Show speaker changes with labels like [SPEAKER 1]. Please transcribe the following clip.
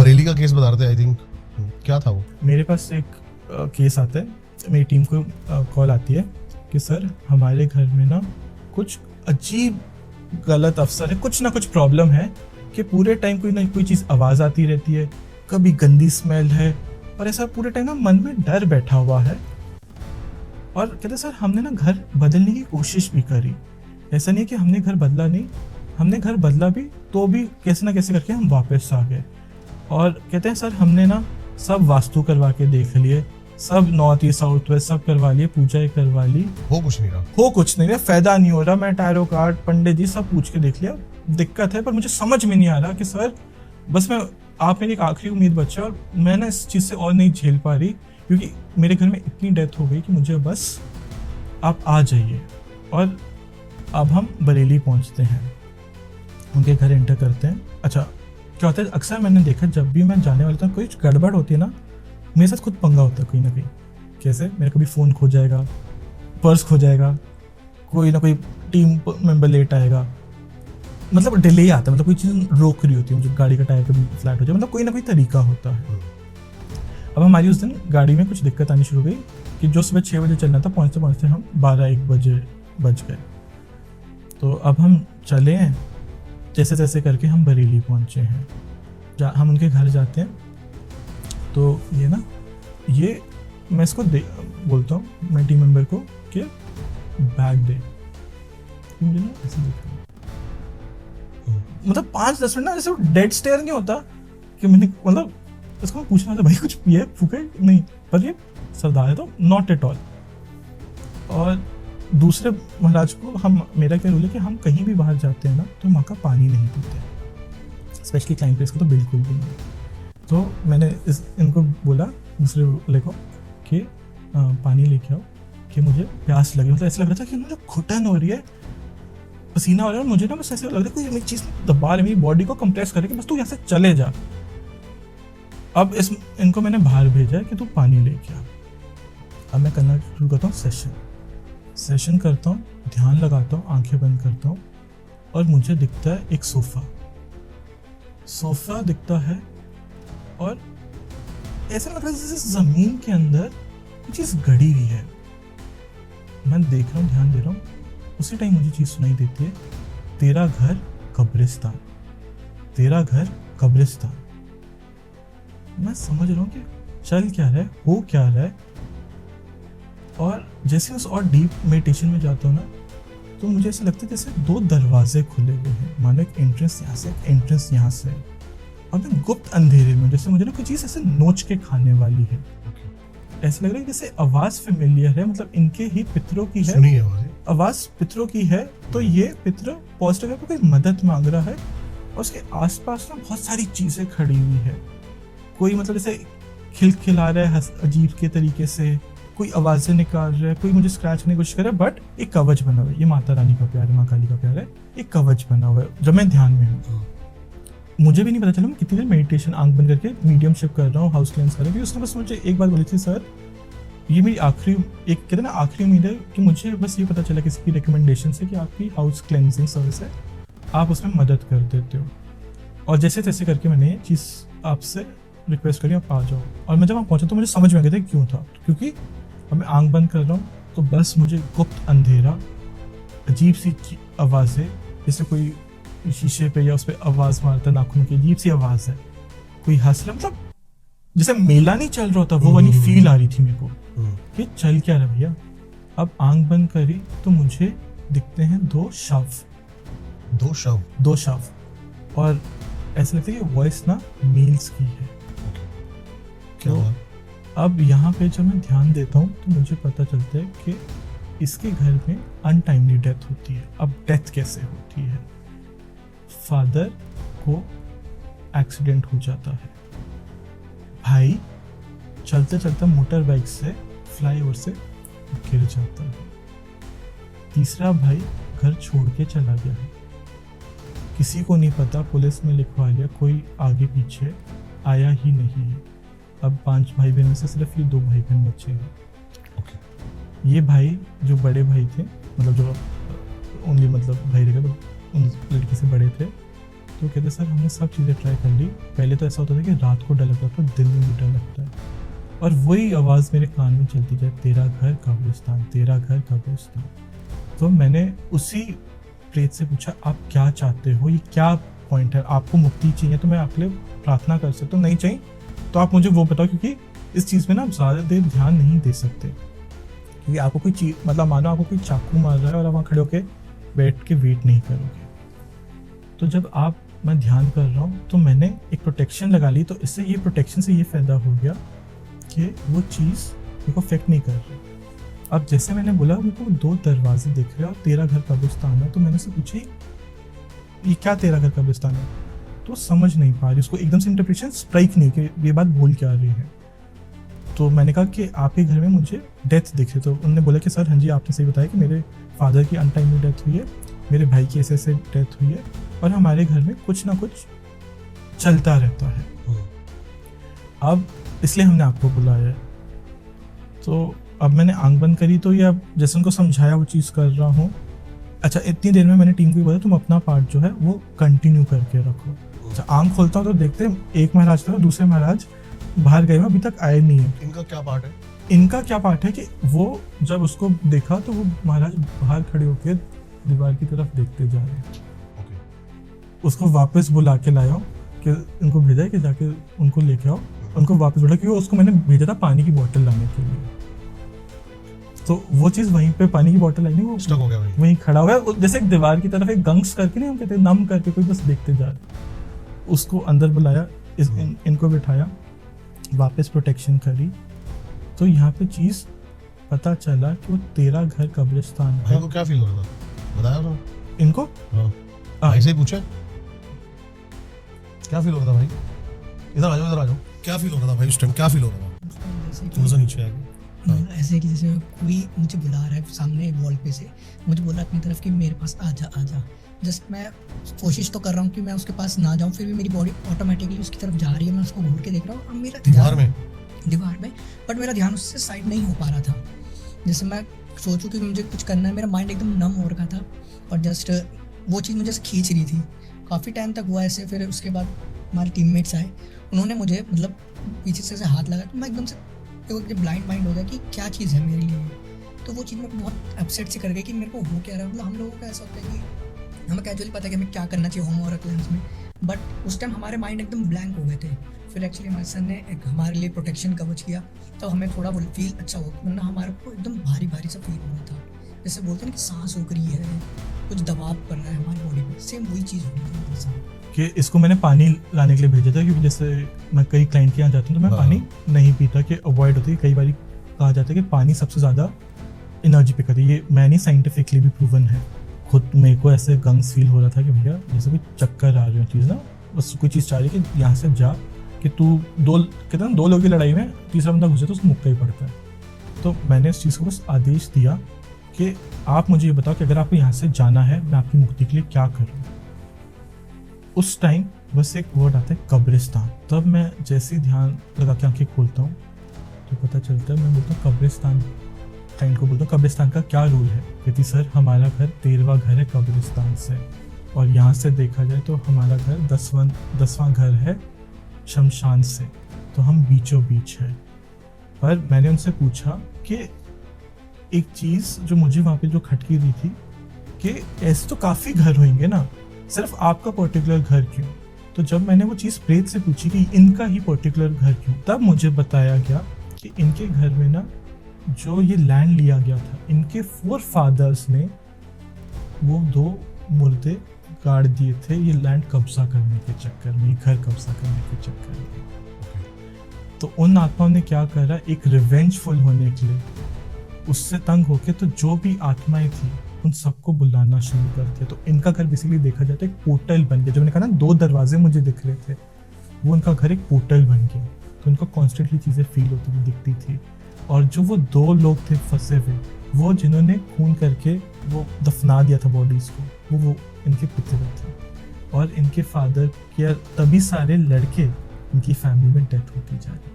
[SPEAKER 1] बरेली का केस बता रहे थे आई थिंक, क्या था वो?
[SPEAKER 2] मेरे पास एक केस आता है, मेरी टीम को कॉल आती है कि सर हमारे घर में ना कुछ अजीब गलत अफसर है, कुछ ना कुछ प्रॉब्लम है कि पूरे टाइम कोई ना कोई चीज़ आवाज़ आती रहती है, कभी गंदी स्मेल है, और ऐसा पूरे टाइम ना मन में डर बैठा हुआ है। और कहते सर हमने ना घर बदलने की कोशिश भी करी, ऐसा नहीं कि हमने घर बदला नहीं, हमने घर बदला भी तो भी कैसे ना कैसे करके हम वापस आ गए। और कहते हैं सर हमने ना सब वास्तु करवा के देख लिए, सब नॉर्थ ईस्ट साउथ वेस्ट सब करवा लिए, पूजा करवा ली,
[SPEAKER 1] हो कुछ नहीं रहा,
[SPEAKER 2] फायदा नहीं हो रहा। मैं टैरो कार्ड पंडित जी सब पूछ के देख लिया, दिक्कत है, पर मुझे समझ में नहीं आ रहा कि सर बस मैं आप मेरी एक आखिरी उम्मीद बच्चा, और मैं ना इस चीज़ से और नहीं झेल पा रही, क्योंकि मेरे घर में इतनी डेथ हो गई कि मुझे बस आप आ जाइए। और अब हम बरेली पहुंचते हैं, उनके घर एंटर करते हैं। अच्छा क्या होता है, अक्सर मैंने देखा जब भी मैं जाने वाला था कोई गड़बड़ होती है ना, मेरे साथ खुद पंगा होता है कोई ना कहीं। कैसे, मेरा कभी फ़ोन खो जाएगा, पर्स खो जाएगा, कोई ना कोई टीम मेंबर लेट आएगा, मतलब डिले आता है, मतलब कोई चीज़ रोक रही होती है, मुझे गाड़ी का टायर कभी फ्लैट हो जाए, मतलब कोई ना कोई तरीका होता है। अब हमारी उस दिन गाड़ी में कुछ दिक्कत आनी शुरू हो गई कि जो सुबह 6 बजे चलना था, पहुँचते पहुँचते हम 12-1 बजे बज गए। तो अब हम चले हैं, जैसे तैसे करके हम बरेली पहुँचे हैं। हम उनके घर जाते हैं, तो ये ना ये मैं इसको बोलता हूँ मैं टीम मेंबर को कि बैग दे, मुझे ना ऐसे देखा, मतलब 5-10 मिनट ना जैसे डेड स्टेयर नहीं होता कि मैंने मतलब इसको मैं पूछना था भाई कुछ पिए फूके नहीं, पर ये सरदार है तो नॉट एट ऑल। और दूसरे महाराज को हम, मेरा क्या रूल है कि हम कहीं भी बाहर जाते हैं ना तो वहाँ का पानी नहीं पीते, स्पेशली क्लाइंट प्लेस को तो बिल्कुल भी नहीं। तो मैंने इनको बोला दूसरे वाले को कि पानी लेके आओ कि मुझे प्यास लगी, मतलब ऐसा लग रहा था कि मुझे घुटन हो रही है, पसीना हो रहा है, और मुझे ना बस ऐसे लग रहा है कोई मेरी चीज़ दबा रही, मेरी बॉडी को कंप्रेस करे कि बस तू यहाँ से चले जा। अब इनको मैंने बाहर भेजा है कि तू पानी लेके आ। अब मैं करना शुरू करता हूँ, सेशन करता हूँ, ध्यान लगाता हूँ, आंखें बंद करता हूँ, और मुझे दिखता है एक सोफा दिखता है, और ऐसा लग रहा है जैसे जमीन के अंदर कुछ चीज़ गड़ी हुई है। मैं देख रहा हूँ, ध्यान दे रहा हूँ, उसी टाइम मुझे चीज़ सुनाई देती है, तेरा घर कब्रिस्तान, तेरा घर कब्रिस्तान। मैं समझ रहा हूँ कि चल क्या रहा है, हो क्या रहा है। और जैसे उस और डीप मेडिटेशन में जाता हूँ ना, तो मुझे ऐसा लगता है जैसे 2 दरवाजे खुले हुए हैं, मानो एक एंट्रेंस यहाँ से, एक एंट्रेंस यहाँ से, और मैं गुप्त अंधेरे में, जैसे मुझे ना कोई चीज़ ऐसे नोच के खाने वाली है। ऐसा लग रहा है जैसे आवाज़ फेमिलियर है, मतलब इनके ही पितरों की है, आवाज़ पितरों की है। तो ये पितर पॉजिटिव है, कोई मदद मांग रहा है, और उसके आसपास ना बहुत सारी चीज़ें खड़ी हुई है। कोई मतलब जैसे खिलखिला रहा है अजीब के तरीके से, कोई आवाज़ें निकाल रहा है, कोई मुझे स्क्रैच करने की कोशिश कर रहा है, बट एक कवच बना हुआ है। ये माता रानी का प्यार है, माँ काली का प्यार है, एक कवच बना हुआ है जब मैं ध्यान में हूँ। मुझे भी नहीं पता चला मैं कितनी देर मेडिटेशन आंख बंद करके मीडियमशिप कर रहा हूँ, हाउस क्लेंस कर रहा हूँ। उसने बस मुझे एक बात बोली थी, सर ये मेरी आखिरी, एक कहते हैं ना आखिरी उम्मीद है, कि मुझे बस ये पता चला किसी की रिकमेंडेशन से कि आपकी हाउस क्लेंसिंग सर्विस है, आप उसमें मदद कर देते हो। और जैसे तैसे करके मैंने ये चीज़ आपसे रिक्वेस्ट करी, आप आ जाओ। और मैं जब वहाँ पहुँचा तो मुझे समझ में आ गया था क्यों था, क्योंकि अब मैं आंख बंद कर रहा हूँ तो बस मुझे गुप्त अंधेरा, अजीब सी आवाज़ें, जैसे कोई शीशे पे या उस पर आवाज़ मारता, नाखून की अजीब सी आवाज़ है, कोई हंस रहा, मतलब जैसे मेला नहीं चल रहा होता, वो वाली फील आ रही थी मेरे को कि चल क्या रहा भैया। अब आंख बंद करी तो मुझे दिखते हैं 2 शव, और ऐसा लगता है कि वॉइस ना मेल्स की है।
[SPEAKER 1] क्या हुआ?
[SPEAKER 2] अब यहाँ पे जब मैं ध्यान देता हूँ तो मुझे पता चलता है कि इसके घर में अनटाइमली डेथ होती है। अब डेथ कैसे होती है, फादर को एक्सीडेंट हो जाता है, भाई चलते चलते मोटर बाइक से फ्लाईओवर से गिर जाता है, तीसरा भाई घर छोड़ के चला गया है, किसी को नहीं पता, पुलिस में लिखवा लिया, कोई आगे पीछे आया ही नहीं है। अब 5 भाई बहन में से सिर्फ ये 2 भाई बहन बचे हैं। ये भाई जो बड़े भाई थे, मतलब जो ओनली मतलब भाई रहे, उन लड़की से बड़े थे, तो कहते सर हमने सब चीज़ें ट्राई कर ली, पहले तो ऐसा होता था कि रात को डर लगता था, दिन में भी डर लगता है, और वही आवाज़ मेरे कान में चलती जाए, तेरा घर कब्रिस्तान, तेरा घर कब्रिस्तान। तो मैंने उसी प्रेत से पूछा आप क्या चाहते हो, ये क्या पॉइंट है, आपको मुक्ति चाहिए तो मैं आपके लिए प्रार्थना कर सकता हूँ, नहीं चाहिए तो आप मुझे वो बताओ, क्योंकि इस चीज़ में ना आप ज़्यादा देर ध्यान नहीं दे सकते, क्योंकि आपको कोई चीज़ मतलब मानो आपको कोई चाकू मार रहा है और आप वहाँ खड़े होकर बैठ के वेट नहीं करोगे। तो जब मैं ध्यान कर रहा हूँ तो मैंने एक प्रोटेक्शन लगा ली, तो इससे ये प्रोटेक्शन से ये फ़ायदा हो गया कि वो चीज़ मेरे को अफेक्ट नहीं कर रही। अब जैसे मैंने बोला मेरे को 2 दरवाजे दिख रहे हैं और तेरा घर कब्रिस्तान है, तो मैंने उससे पूछा ये क्या तेरा घर कब्रिस्तान है, तो समझ नहीं पा रही, उसको एकदम से इंटरप्रिटेशन स्ट्राइक नहीं कि ये बात बोल क्या रही है। तो मैंने कहा कि आपके घर में मुझे डेथ दिख रही, तो उन्होंने बोला कि सर हाँ जी आपने सही बताया कि मेरे फादर की अनटाइमली डेथ हुई है, मेरे भाई की ऐसे ऐसे डेथ हुई है, और हमारे घर में कुछ ना कुछ चलता रहता है, अब इसलिए हमने आपको बुलाया है। तो अब मैंने आंख बंद करी, तो ये अब जैसे उनको समझाया वो चीज़ कर रहा हूँ। अच्छा इतनी देर में मैंने टीम को बोला तुम अपना पार्ट जो है वो कंटिन्यू करके रखो। अच्छा आंख खोलता हूँ तो देखते हैं एक महाराज था, दूसरे महाराज बाहर गए हुए, अभी तक आए नहीं है।
[SPEAKER 1] इनका क्या पार्ट है?
[SPEAKER 2] इनका क्या पार्ट है कि वो जब उसको देखा तो वो महाराज बाहर खड़े होकर दीवार की तरफ देखते जा रहे हैं। उसको वापस बुला के लाया कि उनको भेजा कि जाके उनको लेके आओ, उनको वापस बुला, क्योंकि उसको मैंने भेजा था पानी की बोतल लाने के लिए, तो वो चीज़ वहीं पे पानी की बोतल आई नहीं, वो
[SPEAKER 1] स्टक हो गया
[SPEAKER 2] वहीं खड़ा हुआ है, जैसे एक दीवार की तरफ एक गंग्स करके नहीं हम कहते नम करके कोई बस देखते जा रहे। उसको अंदर बुलाया, इनको बिठाया, वापस प्रोटेक्शन करी, तो यहाँ पे चीज़ पता चला कि वो तेरा घर कब्रिस्तान
[SPEAKER 1] भाई
[SPEAKER 2] है।
[SPEAKER 1] को क्या फील हो रहा था बताया तो?
[SPEAKER 2] इनको
[SPEAKER 1] हाँ ऐसे ही पूछा क्या फील हो रहा था भाई? इधर आ जाओ, इधर आ जाओ। क्या फील हो रहा था भाई उस टाइम, क्या फील हो रहा था? थोड़ा सा नीचे आएगा।
[SPEAKER 3] ऐसे कि जैसे कोई मुझे बुला रहा है सामने वॉल पे से, मुझे बोला अपनी तरफ कि मेरे पास आ जा। जस्ट मैं कोशिश तो कर रहा हूँ कि मैं उसके पास ना जाऊँ, फिर भी मेरी बॉडी ऑटोमेटिकली उसकी तरफ जा रही है, मैं उसको घूर के देख रहा हूँ। अब मेरा
[SPEAKER 1] दीवार में
[SPEAKER 3] बट मेरा ध्यान उससे साइड नहीं हो पा रहा था। जैसे मैं सोचूं कि मुझे कुछ करना है, मेरा माइंड एकदम नम हो रखा था और जस्ट वो चीज़ मुझे खींच रही थी। काफ़ी टाइम तक हुआ ऐसे। फिर उसके बाद हमारे टीममेट्स आए, उन्होंने मुझे मतलब पीछे से हाथ लगा, तो मैं एकदम से ब्लाइंड माइंड हो गया कि क्या चीज़ है मेरे लिए। तो वो चीज़ मेरे को बहुत अपसेट से कर गई कि मेरे को हो क्या रहा है। मतलब हम लोगों का ऐसा होता है कि हमें कैजुअली पता है कि हमें क्या करना चाहिए होम और क्लास में, बट उस टाइम हमारे माइंड एकदम ब्लैंक हो गए थे। फिर एक्चुअली हमारे सर ने एक हमारे लिए प्रोटेक्शन कवच किया, तो हमें थोड़ा फील अच्छा हो, वरना हमारे को एकदम भारी भारी सा फील हो रहा था, जैसे बोलते हैं ना कि सांस रुक रही है, कुछ दबाव पड़ रहा है हमारी बॉडी पे। सेम वही चीज़ हो रही थी
[SPEAKER 2] कि इसको मैंने पानी लाने के लिए भेजा था, क्योंकि जैसे मैं कई क्लाइंट के यहाँ जाता हूँ तो मैं पानी नहीं पीता, कि अवॉइड होती है। कई बार कहा जाता है कि पानी सबसे ज़्यादा एनर्जी पे करती है, ये मैंने साइंटिफिकली भी प्रूवन है। खुद मेरे को ऐसे गंग्स फील हो रहा था कि भैया जैसे कोई चक्कर आ रही है चीज़ ना, बस कोई चीज़ चाह रही है कि यहाँ से जा, कि तू कहते हैं 2 लोगों की लड़ाई में तीसरा बंदा घुसे तो उसको मुक्का ही पड़ता है। तो मैंने इस चीज़ को बस आदेश दिया कि आप मुझे ये बताओ कि अगर आपको यहाँ से जाना है, मैं आपकी मुक्ति के लिए क्या करूँ। उस टाइम बस एक वर्ड आता है कब्रिस्तान। तब मैं जैसे ही ध्यान लगा के आंखें खोलता हूँ तो पता चलता है, मैं बोलता हूँ कब्रिस्तान, क्लाइंट को बोलता हूँ कब्रिस्तान का क्या रूल है। कहती सर हमारा घर 13वां घर है कब्रिस्तान से, और यहाँ से देखा जाए तो हमारा घर 10वां घर है शमशान से, तो हम बीचों बीच है। पर मैंने उनसे पूछा कि एक चीज़ जो मुझे वहाँ पे जो खटकी रही थी कि ऐसे तो काफ़ी घर होंगे ना, सिर्फ आपका पर्टिकुलर घर क्यों। तो जब मैंने वो चीज़ प्रेत से पूछी कि इनका ही पर्टिकुलर घर क्यों, तब मुझे बताया गया कि इनके घर में ना जो ये लैंड लिया गया था, इनके 4 फादर्स ने वो 2 मुर्दे गाड़ दिए थे ये लैंड कब्जा करने के चक्कर में, ये घर कब्जा करने के चक्कर में। तो उन आत्माओं ने क्या करा, एक रिवेंजफुल होने के लिए उससे तंग होके तो जो भी आत्माएं थी उन सबको बुलाना शुरू कर दिया। तो इनका घर बेसिकली देखा जाए तो एक पोर्टल बन गया। जो मैंने कहा ना 2 दरवाजे मुझे दिख रहे थे, वो उनका घर एक पोर्टल बन गया। तो उनको कॉन्स्टेंटली चीज़ें फील होती हुई दिखती थी। और जो वो 2 लोग थे फंसे हुए, वो जिन्होंने खून करके वो दफना दिया था बॉडीज़ को, वो इनके पिता थे। और इनके फादर के तभी सारे लड़के इनकी फैमिली में डेथ होती जा रही।